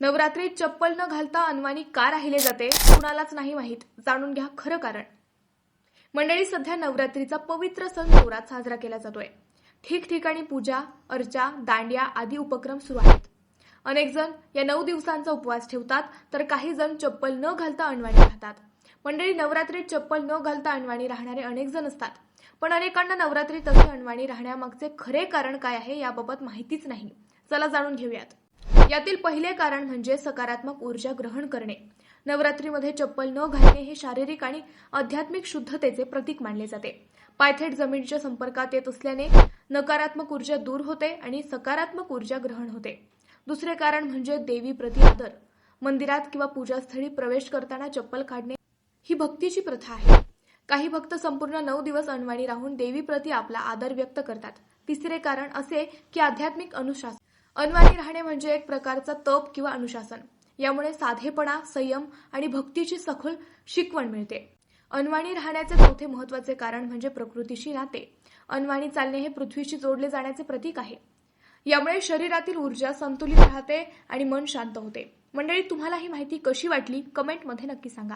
नवरात्रीत चप्पल न घालता अनवाणी का राहिले जाते कुणालाच नाही माहीत. जाणून घ्या खरं कारण. मंडळी, सध्या नवरात्रीचा पवित्र सण जोरात साजरा केला जातोय. ठिकठिकाणी पूजा, अर्चा, दांडिया आदी उपक्रम सुरू आहेत. अनेक जण या 9 दिवसांचा उपवास ठेवतात, तर काही जण चप्पल न घालता अनवाणी राहतात. मंडळी, नवरात्रीत चप्पल न घालता अनवाणी राहणारे अनेक जण असतात. पण अनेकांना नवरात्रीत असे अनवाणी राहण्यामागचे खरे कारण काय आहे याबाबत माहितीच नाही. चला जाणून घेऊयात. यातील पहिले कारण म्हणजे सकारात्मक ऊर्जा ग्रहण करणे. नवरात्रीमध्ये चप्पल न घालणे हे शारीरिक आणि आध्यात्मिक शुद्धतेचे प्रतीक मानले जाते. पाय थेट जमिनीच्या संपर्कात येत असल्याने नकारात्मक ऊर्जा दूर होते आणि सकारात्मक ऊर्जा ग्रहण होते. दुसरे कारण म्हणजे देवी प्रति आदर. मंदिरात किंवा पूजास्थळी प्रवेश करताना चप्पल काढणे ही भक्तीची प्रथा आहे. काही भक्त संपूर्ण 9 दिवस अनवाणी राहून देवी प्रति आपला आदर व्यक्त करतात. तिसरे कारण असे की आध्यात्मिक अनुशासन. अनवाणी राहणे म्हणजे एक प्रकारचा तप किंवा अनुशासन. यामुळे साधेपणा, संयम आणि भक्तीची सखोल शिकवण मिळते. अनवाणी राहण्याचे चौथे महत्त्वाचे कारण म्हणजे प्रकृतीशी नाते. अनवाणी चालणे हे पृथ्वीशी जोडले जाण्याचे प्रतीक आहे. यामुळे शरीरातील ऊर्जा संतुलित राहते आणि मन शांत होते. मंडळी, तुम्हाला ही माहिती कशी वाटली कमेंटमध्ये नक्की सांगा.